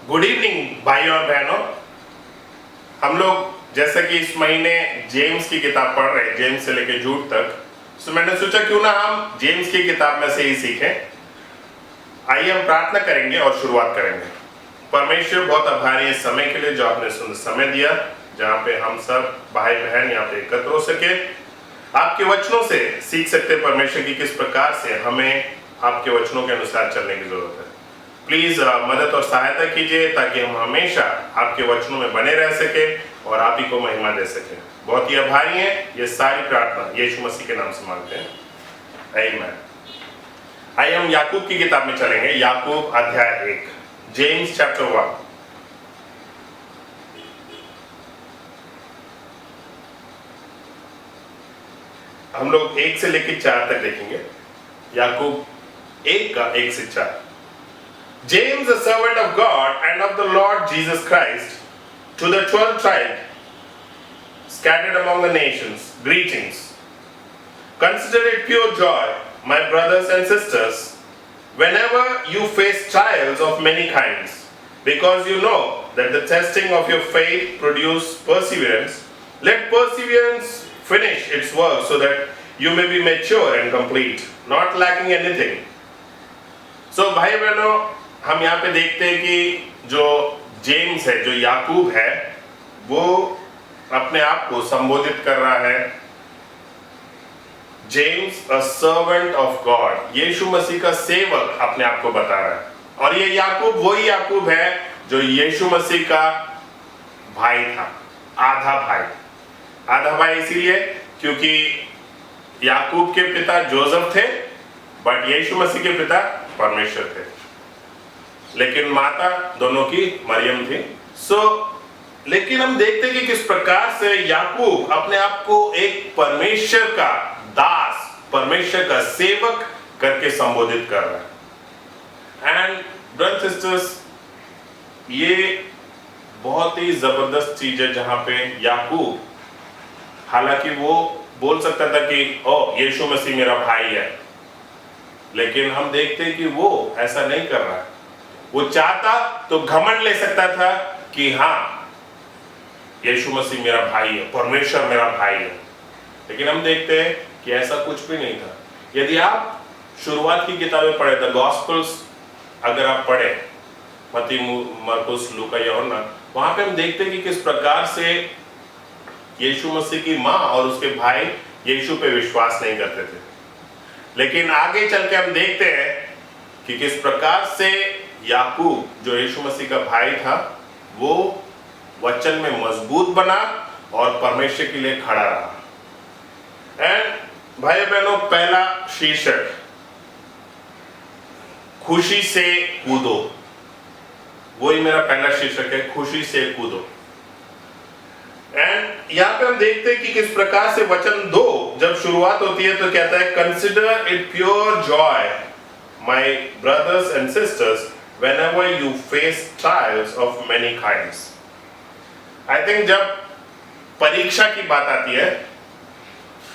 Good evening भाइयों और बहनों। हम लोग जैसे कि इस महीने जेम्स की किताब पढ़ रहे हैं, जेम्स से लेकर जूड तक। तो मैंने सोचा क्यों ना हम जेम्स की किताब में से ही सीखें। आइए हम प्रार्थना करेंगे और शुरुआत करेंगे। परमेश्वर बहुत आभारी है इस समय के लिए जो आपने सुंदर समय दिया, जहाँ पे हम सब भाई बहन यहाँ पे एकत्र हो सके, आपके वचनों से सीख सकते परमेश्वर की किस प्रकार से हमें आपके वचनों के अनुसार चलने की जरूरत है। प्लीज मदद और सहायता कीजिए ताकि हम हमेशा आपके वचनों में बने रह सके और आप ही को महिमा दे सके। बहुत ही आभारी हैं। ये सारी प्रार्थना यीशु मसीह के नाम से मांगते हैं, आमीन। आइए हम याकूब की किताब में चलेंगे। याकूब अध्याय 1, जेम्स चैप्टर 1। हम लोग 1 से लेकर 4 तक देखेंगे। याकूब 1 का 1 से 4। James, a servant of God and of the Lord Jesus Christ, to the 12 tribes scattered among the nations, greetings. Consider it pure joy, my brothers and sisters, whenever you face trials of many kinds, because you know that the testing of your faith produces perseverance. Let perseverance finish its work so that you may be mature and complete, not lacking anything. So, भाई बहनों, हम यहाँ पे देखते हैं कि जो James है, जो याकूब है, वो अपने आप को संबोधित कर रहा है James, a servant of God, यीशु मसीह का सेवक अपने आप को बता रहा है। और ये याकूब वही याकूब है जो यीशु मसीह का भाई था, आधा भाई। आधा भाई इसलिए क्योंकि याकूब के पिता जोसेफ थे, बट यीशु मसीह के पिता परमेश्वर थे, लेकिन माता दोनों की मरियम थी। लेकिन हम देखते हैं कि किस प्रकार से याकूब अपने आप को एक परमेश्वर का दास, परमेश्वर का सेवक करके संबोधित कर रहा है। एंड ब्रदर्स सिस्टर्स, ये बहुत ही जबरदस्त चीज है जहां पे याकूब, हालांकि वो बोल सकता था कि ओ यीशु मसीह मेरा भाई है, लेकिन हम देखते हैं कि वो ऐसा नहीं कर रहा है। वो चाहता तो घमंड ले सकता था कि हाँ यीशु मसीह मेरा भाई है, परमेश्वर मेरा भाई है, लेकिन हम देखते हैं कि ऐसा कुछ भी नहीं था। यदि आप शुरुआत की किताबें पढ़े, द गॉस्पेल्स अगर आप पढ़े, मत्ती, मरकुस, लूका, यूहन्ना, वहां पे हम देखते हैं कि किस प्रकार से यीशु मसीह की माँ और उसके भाई यीशु पे विश्वास नहीं करते थे। लेकिन आगे चल के हम देखते हैं कि किस प्रकार से याकूब, जो यीशु मसीह का भाई था, वो वचन में मजबूत बना और परमेश्वर के लिए खड़ा रहा। एंड भाई बहनों, पहला शीर्षक खुशी से कूदो, वही मेरा पहला शीर्षक है, खुशी से कूदो। एंड यहाँ पे हम देखते हैं कि किस प्रकार से वचन 2 जब शुरुआत होती है तो कहता है, consider it pure Joy my brothers and sisters whenever you face trials of many kinds. I think जब परीक्षा की बात आती है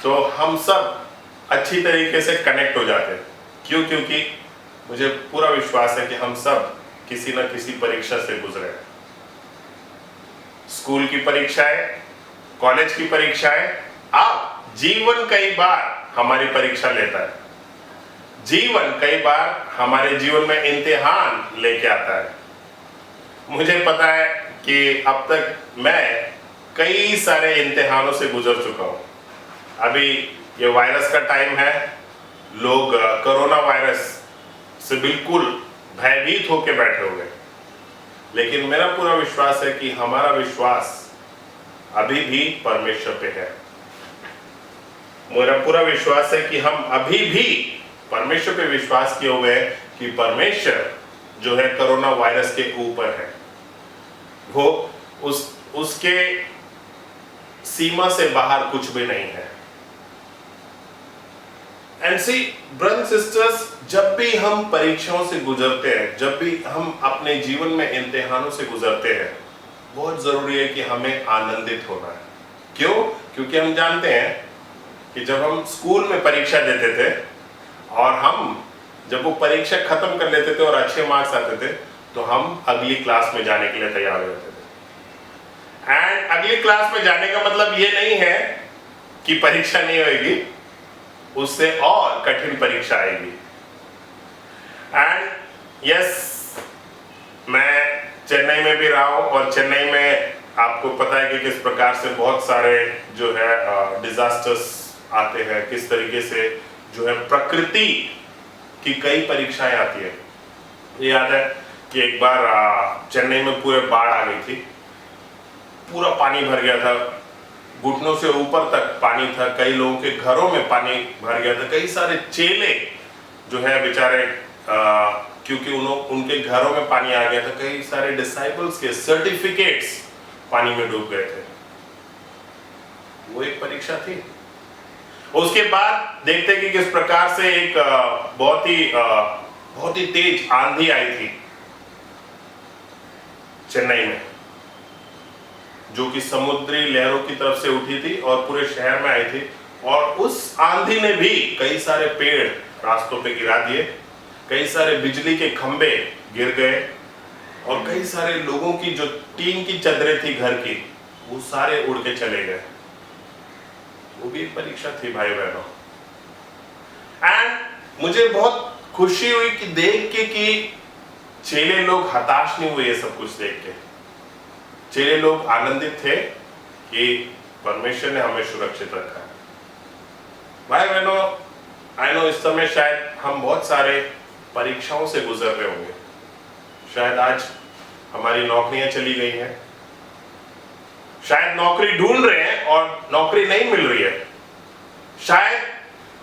तो हम सब अच्छी तरीके से कनेक्ट हो जाते हैं। क्यों? क्योंकि मुझे पूरा विश्वास है कि हम सब किसी न किसी परीक्षा से गुजरे हैं। स्कूल की परीक्षाएं, कॉलेज की परीक्षाएं, आप जीवन कई बार हमारी परीक्षा लेता है। जीवन कई बार हमारे जीवन में इम्तिहान लेके आता है। मुझे पता है कि अब तक मैं कई सारे इम्तिहानों से गुजर चुका हूँ। अभी ये वायरस का टाइम है, लोग कोरोना वायरस से बिल्कुल भयभीत होकर बैठे हुए, लेकिन मेरा पूरा विश्वास है कि हमारा विश्वास अभी भी परमेश्वर पे है। मेरा पूरा विश्वास है कि हम अभी भी परमेश्वर पे विश्वास किए हुए हैं कि परमेश्वर जो है कोरोना वायरस के ऊपर है, वो उसके सीमा से बाहर कुछ भी नहीं है। एंड सी ब्रदर्स सिस्टर्स, जब भी हम परीक्षाओं से गुजरते हैं, जब भी हम अपने जीवन में इम्तिहानों से गुजरते हैं, बहुत जरूरी है कि हमें आनंदित होना है। क्यों? क्योंकि हम जानते हैं कि जब हम स्कूल में परीक्षा देते थे और हम जब वो परीक्षा खत्म कर लेते थे और अच्छे मार्क्स आते थे, तो हम अगली क्लास में जाने के लिए तैयार हो जाते थे। एंड अगली क्लास में जाने का मतलब ये नहीं है कि परीक्षा नहीं होगी, उससे और कठिन परीक्षा आएगी। एंड यस, मैं चेन्नई में भी रहा हूं और चेन्नई में आपको पता है कि किस प्रकार से बहुत सारे जो है डिजास्टर्स आते हैं, किस तरीके से जो है प्रकृति की कई परीक्षाएं आती है। ये याद है कि एक बार चेन्नई में पूरे बाढ़ आ गई थी, पूरा पानी भर गया था, घुटनों से ऊपर तक पानी था, कई लोगों के घरों में पानी भर गया था, कई सारे चेले जो है बेचारे क्योंकि उनके घरों में पानी आ गया था, कई सारे डिसाइपल्स के सर्टिफिकेट्स पानी में डूब गए थे। वो एक परीक्षा थी। उसके बाद देखते कि किस प्रकार से एक बहुत ही तेज आंधी आई थी चेन्नई में, जो कि समुद्री लहरों की तरफ से उठी थी और पूरे शहर में आई थी। और उस आंधी ने भी कई सारे पेड़ रास्तों पे गिरा दिए, कई सारे बिजली के खंभे गिर गए और कई सारे लोगों की जो टीन की चादरें थी घर की, वो सारे उड़ के चले गए। वो भी एक परीक्षा थी भाई बहनों। एंड मुझे बहुत खुशी हुई कि देख के कि चेले लोग हताश नहीं हुए ये सब कुछ देख के। चेले लोग आनंदित थे कि परमेश्वर ने हमें सुरक्षित रखा है। भाई बहनों, आई नो इस समय शायद हम बहुत सारे परीक्षाओं से गुजर रहे होंगे। शायद आज हमारी नौकरियां चली गई हैं, शायद नौकरी ढूंढ रहे हैं और नौकरी नहीं मिल रही है, शायद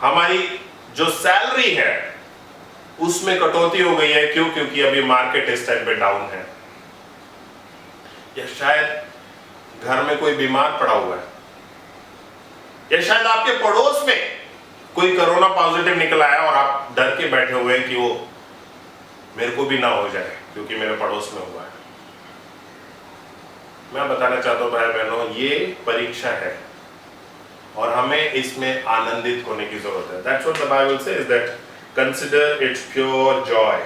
हमारी जो सैलरी है उसमें कटौती हो गई है। क्यों? क्योंकि अभी मार्केट इस टाइम पे डाउन है। या शायद घर में कोई बीमार पड़ा हुआ है, या शायद आपके पड़ोस में कोई कोरोना पॉजिटिव निकल आया और आप डर के बैठे हुए हैं कि वो मेरे को भी ना हो जाए क्योंकि मेरे पड़ोस में हुआ है। मैं बताना चाहता हूं भाई बहनों, ये परीक्षा है और हमें इसमें आनंदित होने की जरूरत है। That's what the Bible says, that consider it pure joy।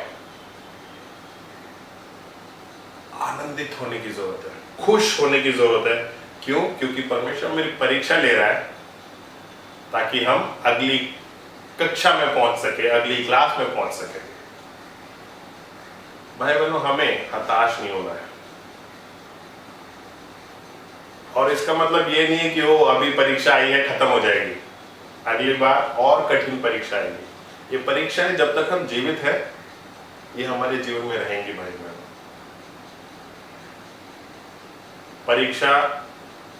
आनंदित होने की जरूरत है, खुश होने की जरूरत है। क्यों? क्योंकि परमेश्वर मेरी परीक्षा ले रहा है ताकि हम अगली कक्षा में पहुंच सके, अगली क्लास में पहुंच सके। भाई बहनों, हमें हताश नहीं होना है। और इसका मतलब ये नहीं है कि वो अभी परीक्षा आई है खत्म हो जाएगी, अगली बार और कठिन परीक्षा आएगी। ये परीक्षाएं जब तक हम जीवित हैं ये हमारे जीवन में रहेंगी। भाई बहनों, परीक्षा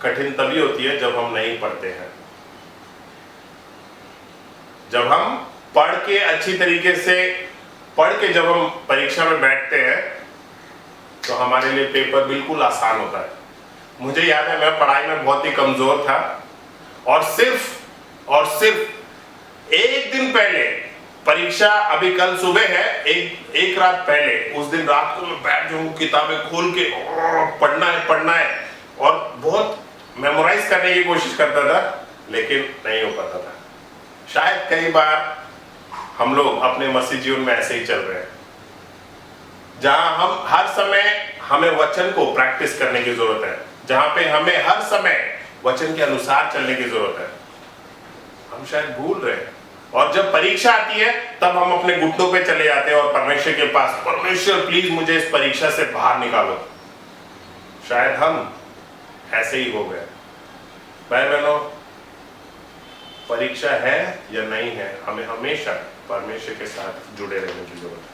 कठिन तभी होती है जब हम नहीं पढ़ते हैं। जब हम पढ़ के अच्छी तरीके से पढ़ के जब हम परीक्षा में बैठते हैं तो हमारे लिए पेपर बिल्कुल आसान होता है। मुझे याद है मैं पढ़ाई में बहुत ही कमजोर था और सिर्फ एक दिन पहले परीक्षा, अभी कल सुबह है, एक रात पहले, उस दिन रात को मैं बैठ जाऊंगा किताबें खोल के पढ़ना है और बहुत मेमोराइज करने की कोशिश करता था, लेकिन नहीं हो पाता था। शायद कई बार हम लोग अपने मसीह जीवन में ऐसे ही चल रहे हैं, जहां हम हर समय हमें वचन को प्रैक्टिस करने की जरूरत है, जहां पे हमें हर समय वचन के अनुसार चलने की जरूरत है। हम शायद भूल रहे हैं और जब परीक्षा आती है तब हम अपने घुटनों पे चले जाते हैं और परमेश्वर के पास, परमेश्वर प्लीज मुझे इस परीक्षा से बाहर निकालो। शायद हम ऐसे ही हो गए। भाई बहनों, परीक्षा है या नहीं है, हमें हमेशा परमेश्वर के साथ जुड़े रहने की जरूरत है।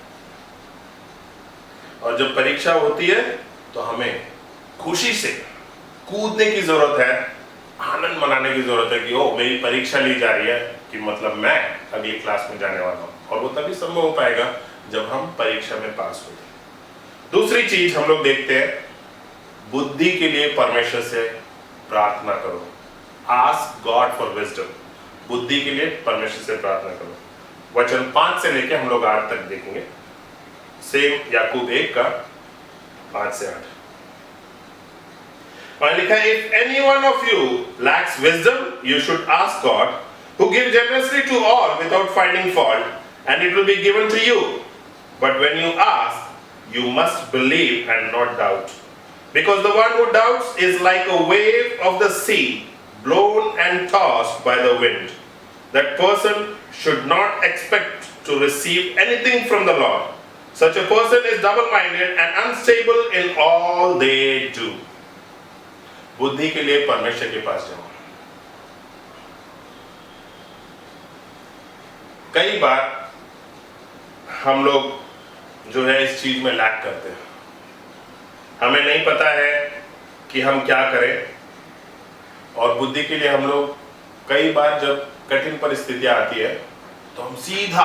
और जब परीक्षा होती है तो हमें खुशी से कूदने की जरूरत है, आनंद मनाने की जरूरत है कि ओ मेरी परीक्षा ली जा रही है, कि मतलब मैं अगली क्लास में जाने वाला हूं। और वो तभी संभव हो पाएगा जब हम परीक्षा में पास होते। दूसरी चीज हम लोग देखते हैं, बुद्धि के लिए परमेश्वर से प्रार्थना करो। Ask God for wisdom. बुद्धि के लिए परमेश्वर से प्रार्थना करो। वचन 5 से लेकर हम लोग 8 तक देखेंगे। सेम याकूब 1 का 5 से 8 वहां लिखा है, if any one of you lakhs wisdom you should ask God who gives generously to all without finding fault, and it will be given to you. But when you ask, you must believe and not doubt. Because the one who doubts is like a wave of the sea, blown and tossed by the wind. That person should not expect to receive anything from the Lord. Such a person is double-minded and unstable in all they do. बुद्धि के लिए परमेश्वर के पास जाओ. कई बार हम लोग जो है इस चीज में लैक करते हैं. हमें नहीं पता है कि हम क्या करें, और बुद्धि के लिए हम लोग कई बार जब कठिन परिस्थितियां आती है तो हम सीधा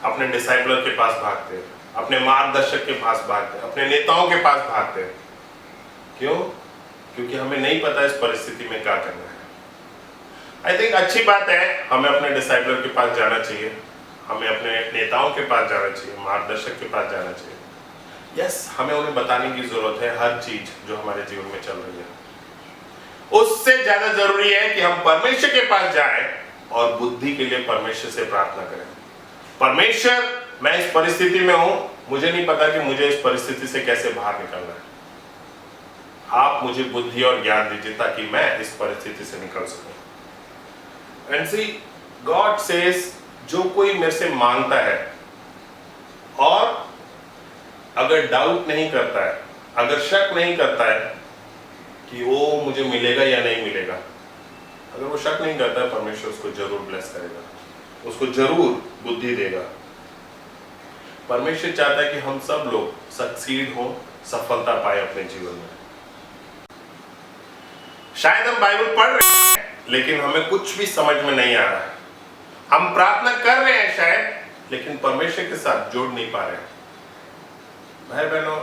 अपने डिसाइपलर के पास भागते हैं, अपने मार्गदर्शक के पास भागते हैं, अपने नेताओं के पास भागते हैं. क्यों? क्योंकि हमें नहीं पता इस परिस्थिति में क्या करना है. आई थिंक अच्छी बात है, हमें अपने डिसाइपलर के पास जाना चाहिए, हमें अपने नेताओं के पास जाना चाहिए, मार्गदर्शक के पास जाना चाहिए. यस, हमें उन्हें बताने की जरूरत है हर चीज जो हमारे जीवन में चल रही है. उससे ज्यादा जरूरी है कि हम परमेश्वर के पास जाएं और बुद्धि के लिए परमेश्वर से प्रार्थना करें. परमेश्वर, मैं इस परिस्थिति में हूं, मुझे नहीं पता कि मुझे इस परिस्थिति से कैसे बाहर निकलना है. आप मुझे बुद्धि और ज्ञान दीजिए ताकि मैं इस परिस्थिति से निकल सकूं. एंड सी, गॉड सेज, जो कोई मेरे से मांगता है और अगर डाउट नहीं करता है, अगर शक नहीं करता है कि वो मुझे मिलेगा या नहीं मिलेगा, अगर वो शक नहीं करता है, परमेश्वर उसको जरूर ब्लेस करेगा, उसको जरूर बुद्धि देगा. परमेश्वर चाहता है कि हम सब लोग सक्सीड हो, सफलता पाए अपने जीवन में. शायद हम बाइबल पढ़ रहे हैं लेकिन हमें कुछ भी समझ में नहीं आ रहा है. हम प्रार्थना कर रहे हैं शायद, लेकिन परमेश्वर के साथ जोड़ नहीं पा रहे हैं. भाई बहनों,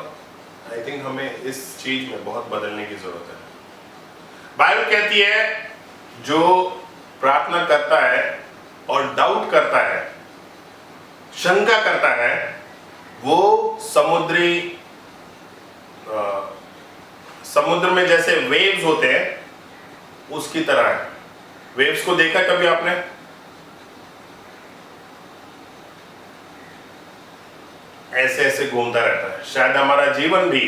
आई थिंक हमें इस चीज में बहुत बदलने की जरूरत है. बाइबल कहती है जो प्रार्थना करता है और डाउट करता है, शंका करता है, वो समुद्र में जैसे वेव्स होते हैं उसकी तरह है. वेव्स को देखा कभी आपने? ऐसे ऐसे घूमता रहता है. शायद हमारा जीवन भी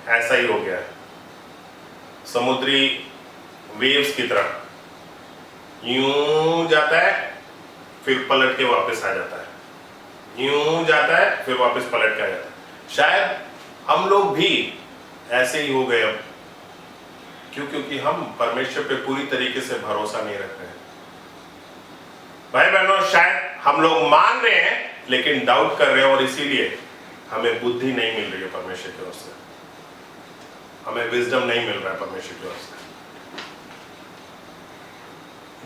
ऐसा ही हो गया है, समुद्री वेव्स की तरह. यूं जाता है फिर पलट के वापस आ जाता है, यूं जाता है फिर वापस पलट के आ जाता है. शायद हम लोग भी ऐसे ही हो गए अब. क्यों? क्योंकि हम परमेश्वर पे पूरी तरीके से भरोसा नहीं रख रहे हैं. भाई बहनों, शायद हम लोग मान रहे हैं लेकिन डाउट कर रहे हैं, और इसीलिए हमें बुद्धि नहीं मिल रही है परमेश्वर की ओर से, हमें विजडम नहीं मिल रहा है परमेश्वर की ओर से.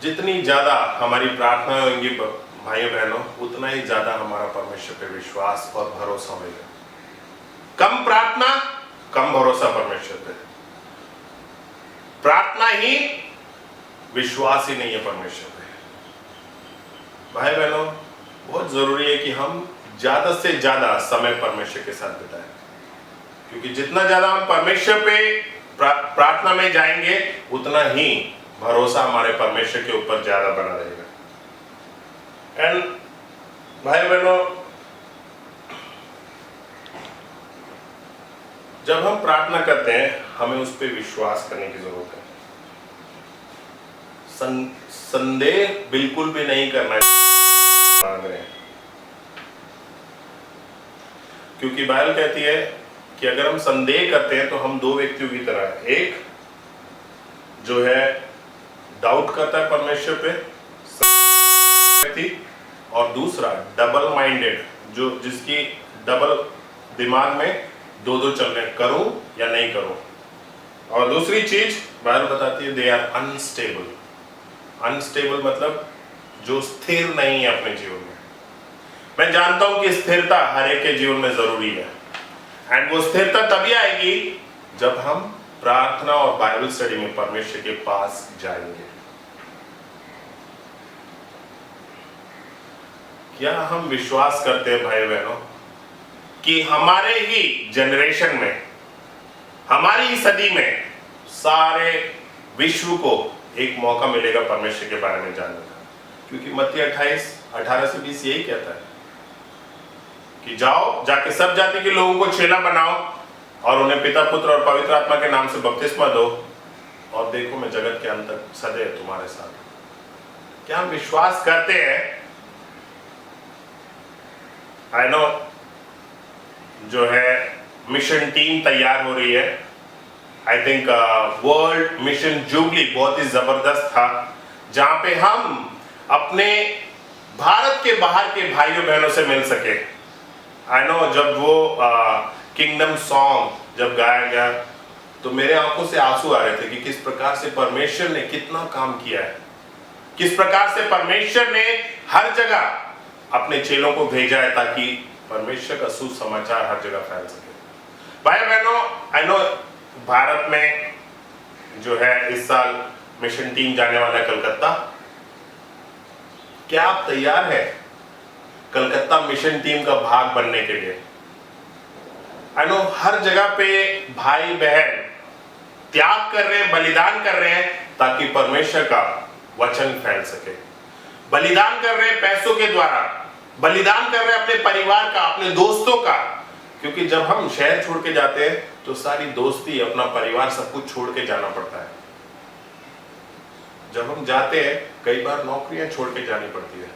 जितनी ज्यादा हमारी प्रार्थना होंगी भाइयों बहनों, उतना ही ज्यादा हमारा परमेश्वर पे विश्वास और भरोसा होगा. कम प्रार्थना, कम भरोसा परमेश्वर पे. प्रार्थना ही, विश्वास ही नहीं है परमेश्वर पे. भाई बहनों, बहुत जरूरी है कि हम ज्यादा से ज्यादा समय परमेश्वर के साथ बिताएं, क्योंकि जितना ज्यादा हम परमेश्वर पे प्रार्थना में जाएंगे उतना ही भरोसा हमारे परमेश्वर के ऊपर ज्यादा बना रहेगा. एंड भाई बहनों, जब हम प्रार्थना करते हैं हमें उस पर विश्वास करने की जरूरत है. संदेह बिल्कुल भी नहीं करना है मांग रहे हैं, क्योंकि बाइबल कहती है कि अगर हम संदेह करते हैं तो हम दो व्यक्तियों की तरह हैं. एक जो है डाउट करता है परमेश्वर पे व्यक्ति, और दूसरा डबल माइंडेड, जो जिसकी डबल दिमाग में दो दो चल रहे, करूं या नहीं करूं. और दूसरी चीज बाइबल बताती है, दे आर अनस्टेबल. अनस्टेबल मतलब जो स्थिर नहीं है अपने जीवन में. मैं जानता हूं कि स्थिरता हर एक के जीवन में जरूरी है, एंड वो स्थिरता तभी आएगी जब हम प्रार्थना और बाइबल स्टडी में परमेश्वर के पास जाएंगे. क्या हम विश्वास करते हैं भाई बहनों कि हमारे ही जनरेशन में, हमारी ही सदी में सारे विश्व को एक मौका मिलेगा परमेश्वर के बारे में जानने का? क्योंकि मत्ती 28:18 से 20 यही कहता है. कि जाओ जाके सब जाति के लोगों को चेला बनाओ और उन्हें पिता पुत्र और पवित्र आत्मा के नाम से बपतिस्मा दो, और देखो मैं जगत के अंत तक सदैव तुम्हारे साथ। क्या हम विश्वास करते हैं? आई नो जो है मिशन टीम तैयार हो रही है। I think world mission jubilee बहुत ही जबरदस्त था, जहां पे हम अपने भारत के बाहर के भाइयों बहनों से मिल सके। आई नो जब वो किंगडम सॉन्ग जब गाया गया तो मेरे आंखों से आंसू आ रहे थे कि किस प्रकार से परमेश्वर ने कितना काम किया है, किस प्रकार से परमेश्वर ने हर जगह अपने चेलों को भेजा है ताकि परमेश्वर का सुसमाचार हर जगह फैल सके। भाई बहनों, आई नो भारत में जो है इस साल मिशन टीम जाने वाला है कलकत्ता। क्या आप तैयार हैं कलकत्ता मिशन टीम का भाग बनने के लिए? आई नो हर जगह पे भाई बहन त्याग कर रहे हैं, बलिदान कर रहे हैं ताकि परमेश्वर का वचन फैल सके। बलिदान कर रहे हैं पैसों के द्वारा, बलिदान कर रहे हैं अपने परिवार का, अपने दोस्तों का, क्योंकि जब हम शहर छोड़ के जाते हैं तो सारी दोस्ती, अपना परिवार, सब कुछ छोड़ के जाना पड़ता है। जब हम जाते हैं कई बार नौकरियां छोड़ के जानी पड़ती है।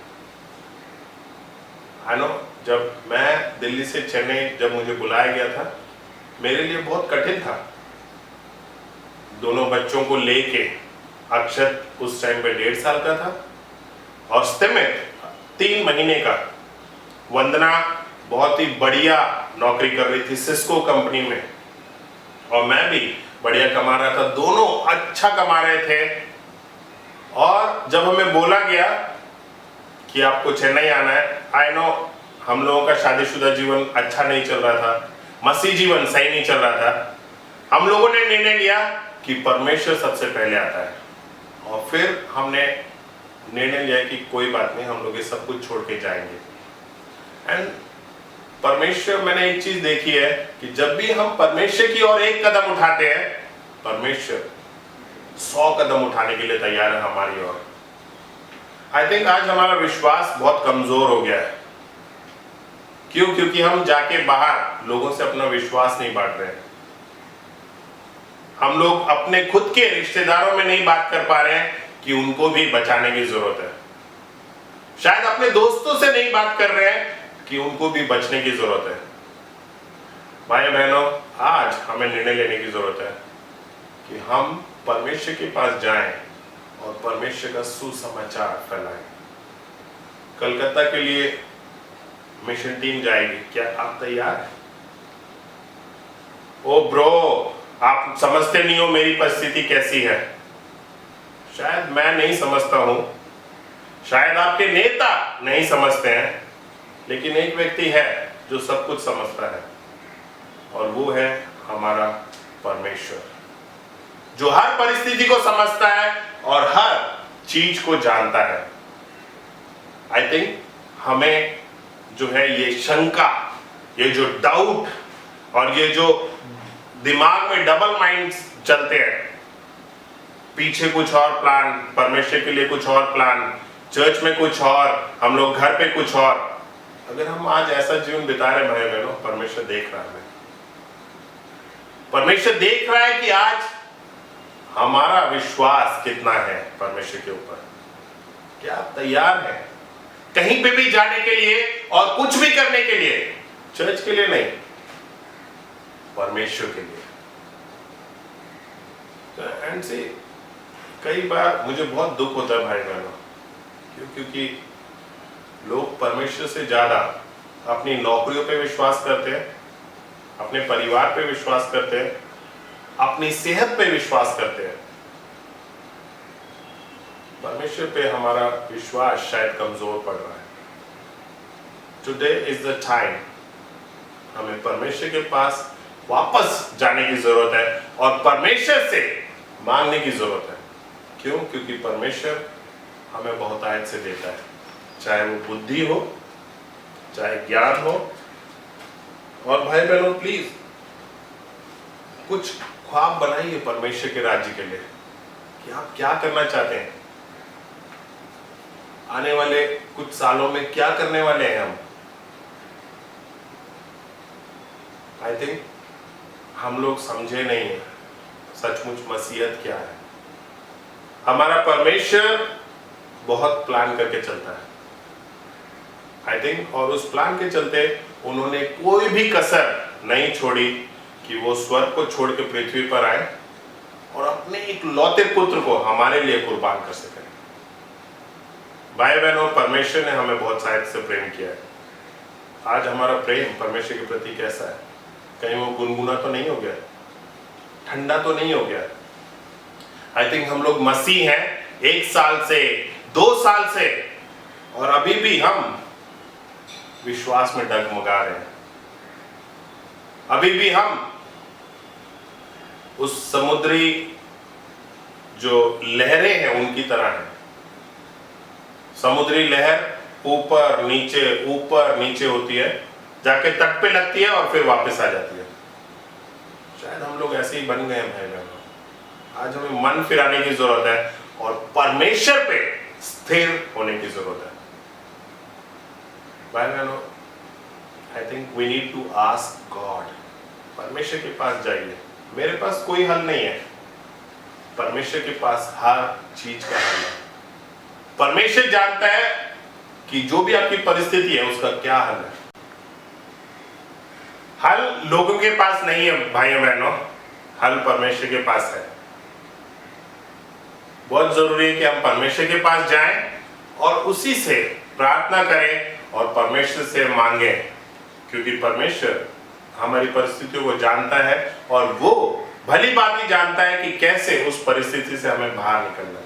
आई नो जब मैं दिल्ली से चेन्नई जब मुझे बुलाया गया था, मेरे लिए बहुत कठिन था। दोनों बच्चों को लेके, अक्षत उस टाइम पे 1.5 साल का था और स्तिमित 3 महीने का। वंदना बहुत ही बढ़िया नौकरी कर रही थी सिस्को कंपनी में, और मैं भी बढ़िया कमा रहा था, दोनों अच्छा कमा रहे थे। और जब हमें बोला गया कि आपको चेन्नई आना है, आई नो हम लोगों का शादीशुदा जीवन अच्छा नहीं चल रहा था, मसीह जीवन सही नहीं चल रहा था। हम लोगों ने निर्णय लिया कि परमेश्वर सबसे पहले आता है, और फिर हमने निर्णय लिया कि कोई बात नहीं, हम लोग ये सब कुछ छोड़ के जाएंगे। एंड परमेश्वर, मैंने एक चीज देखी है कि जब भी हम परमेश्वर की ओर एक कदम उठाते हैं, परमेश्वर 100 कदम उठाने के लिए तैयार है हमारी ओर। आई थिंक आज हमारा विश्वास बहुत कमजोर हो गया है। क्यों? क्योंकि हम जाके बाहर लोगों से अपना विश्वास नहीं बांट रहे हैं। हम लोग अपने खुद के रिश्तेदारों में नहीं बात कर पा रहे हैं कि उनको भी बचाने की जरूरत है। शायद अपने दोस्तों से नहीं बात कर रहे हैं कि उनको भी बचने की जरूरत है। भाई बहनों, आज हमें निर्णय लेने की जरूरत है कि हम परमेश्वर के पास जाएं और परमेश्वर का सुसमाचार फैलाएं। कलकत्ता के लिए मिशन टीम जाएगी, क्या आप तैयार हैं? ओ ब्रो, आप समझते नहीं हो मेरी परिस्थिति कैसी है। शायद मैं नहीं समझता हूं, शायद आपके नेता नहीं समझते हैं, लेकिन एक व्यक्ति है जो सब कुछ समझता है, और वो है हमारा परमेश्वर, जो हर परिस्थिति को समझता है और हर चीज को जानता है। आई थिंक हमें जो है ये शंका, ये जो डाउट और ये जो दिमाग में डबल माइंड्स चलते हैं, पीछे कुछ और प्लान, परमेश्वर के लिए कुछ और प्लान, चर्च में कुछ और, हम लोग घर पे कुछ और। अगर हम आज ऐसा जीवन बिता रहे भाई बहनों, परमेश्वर देख रहा है। परमेश्वर देख रहा है कि आज हमारा विश्वास कितना है परमेश्वर के ऊपर। क्या आप तैयार हैं कहीं पे भी जाने के लिए और कुछ भी करने के लिए? चर्च के लिए नहीं, परमेश्वर के लिए। तो एंड से कई बार मुझे बहुत दुख होता है भाई बहनों, क्योंकि लोग परमेश्वर से ज्यादा अपनी नौकरियों पे विश्वास करते हैं, अपने परिवार पे विश्वास करते हैं, अपनी सेहत पे विश्वास करते हैं। परमेश्वर पे हमारा विश्वास शायद कमजोर पड़ रहा है। टुडे इज द टाइम, हमें परमेश्वर के पास वापस जाने की जरूरत है और परमेश्वर से मांगने की जरूरत है। क्यों? क्योंकि परमेश्वर हमें बहुतायत से देता है, चाहे वो बुद्धि हो, चाहे ज्ञान हो। और भाई बहनों, प्लीज कुछ ख्वाब बनाइए परमेश्वर के राज्य के लिए कि आप क्या करना चाहते हैं, आने वाले कुछ सालों में क्या करने वाले हैं हम। आई थिंक हम लोग समझे नहीं है सचमुच मसीहत क्या है। हमारा परमेश्वर बहुत प्लान करके चलता है आई थिंक, और उस प्लान के चलते उन्होंने कोई भी कसर नहीं छोड़ी कि वो स्वर्ग को छोड़ के पृथ्वी पर आए और अपने एक लौते पुत्र को हमारे लिए कुर्बान कर सके। भाई बहनों, परमेश्वर ने हमें बहुत साहित्य से प्रेम किया है। आज हमारा प्रेम परमेश्वर के प्रति कैसा है? कहीं वो गुनगुना तो नहीं हो गया, ठंडा तो नहीं हो गया? आई थिंक हम लोग मसीह हैं 1 साल से 2 साल से, और अभी भी हम विश्वास में डगमगा रहे हैं। अभी भी हम उस समुद्री जो लहरें हैं उनकी तरह हैं। समुद्री लहर ऊपर नीचे होती है, जाके तट पे लगती है और फिर वापस आ जाती है। शायद हम लोग ऐसे ही बन गए हैं भाई बहनों। आज हमें मन फिराने की जरूरत है और परमेश्वर पे स्थिर होने की जरूरत है। भाई बहनों, I think we need to ask God. परमेश्वर के पास जाइए। मेरे पास कोई हल नहीं है, परमेश्वर के पास हर चीज का हल है। परमेश्वर जानता है कि जो भी आपकी परिस्थिति है उसका क्या हल है। हल लोगों के पास नहीं है भाइयों बहनों, हल परमेश्वर के पास है। बहुत जरूरी है कि हम परमेश्वर के पास जाएं और उसी से प्रार्थना करें और परमेश्वर से मांगे, क्योंकि परमेश्वर हमारी परिस्थितियों को जानता है और वो भली बात ही जानता है कि कैसे उस परिस्थिति से हमें बाहर निकलना है।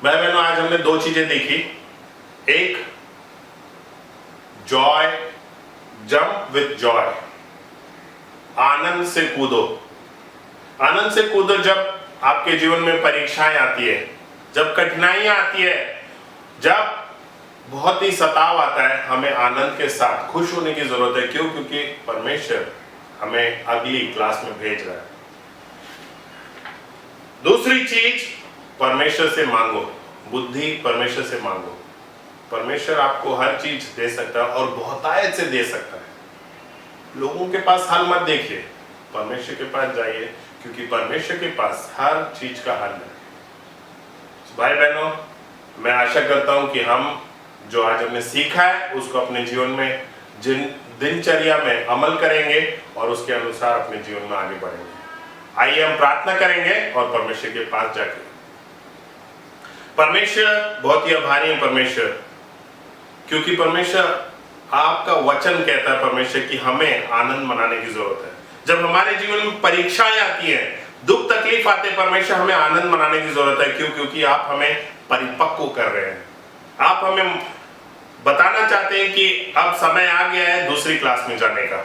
भाई बहनों, आज हमने 2 चीजें देखी। एक, जॉय, जंप विथ जॉय, आनंद से कूदो। आनंद से कूदो जब आपके जीवन में परीक्षाएं आती है, जब कठिनाइयां आती है, जब बहुत ही सताव आता है, हमें आनंद के साथ खुश होने की जरूरत है। क्यों? क्योंकि परमेश्वर हमें अगली क्लास में भेज रहा है। दूसरी चीज, परमेश्वर से मांगो, बुद्धि परमेश्वर से मांगो। परमेश्वर आपको हर चीज दे सकता है और बहुतायत से दे सकता है। लोगों के पास हल मत देखिए, परमेश्वर के पास जाइए, क्योंकि परमेश्वर के पास हर चीज का हल है। भाई बहनों, मैं आशा करता हूं कि हम जो आज हमने सीखा है उसको अपने जीवन में दिनचर्या में अमल करेंगे और उसके अनुसार अपने जीवन में आगे बढ़ेंगे। आइए हम प्रार्थना करेंगे और परमेश्वर के पास जाके। परमेश्वर, बहुत ही आभारी है परमेश्वर, क्योंकि परमेश्वर आपका वचन कहता है परमेश्वर कि हमें आनंद मनाने की जरूरत है। जब हमारे जीवन में परीक्षाएं आती हैं, दुख तकलीफ आते हैं, परमेश्वर हमें आनंद मनाने की जरूरत है। क्यों? क्योंकि आप हमें परिपक्व कर रहे हैं। आप हमें बताना चाहते हैं कि अब समय आ गया है दूसरी क्लास में जाने का।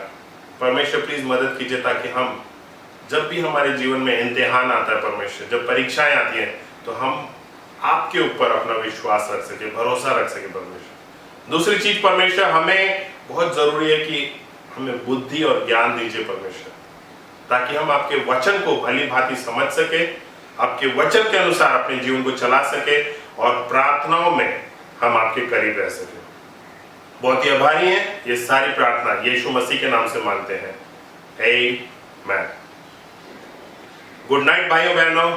परमेश्वर प्लीज मदद कीजिए ताकि हम, जब भी हमारे जीवन में इम्तिहान आता है परमेश्वर, जब परीक्षाएं आती हैं, तो हम आपके ऊपर अपना विश्वास रख सके, भरोसा रख सके परमेश्वर। दूसरी चीज परमेश्वर, हमें बहुत जरूरी है कि हमें बुद्धि और ज्ञान दीजिए परमेश्वर, ताकि हम आपके वचन को भली भांति समझ सके, आपके वचन के अनुसार अपने जीवन को चला सके और प्रार्थनाओं में हम आपके करीब रह सके। बहुत ही आभारी हैं। ये सारी प्रार्थना यीशु मसीह के नाम से मांगते हैं, आमीन। गुड नाइट भाइयों बहनों।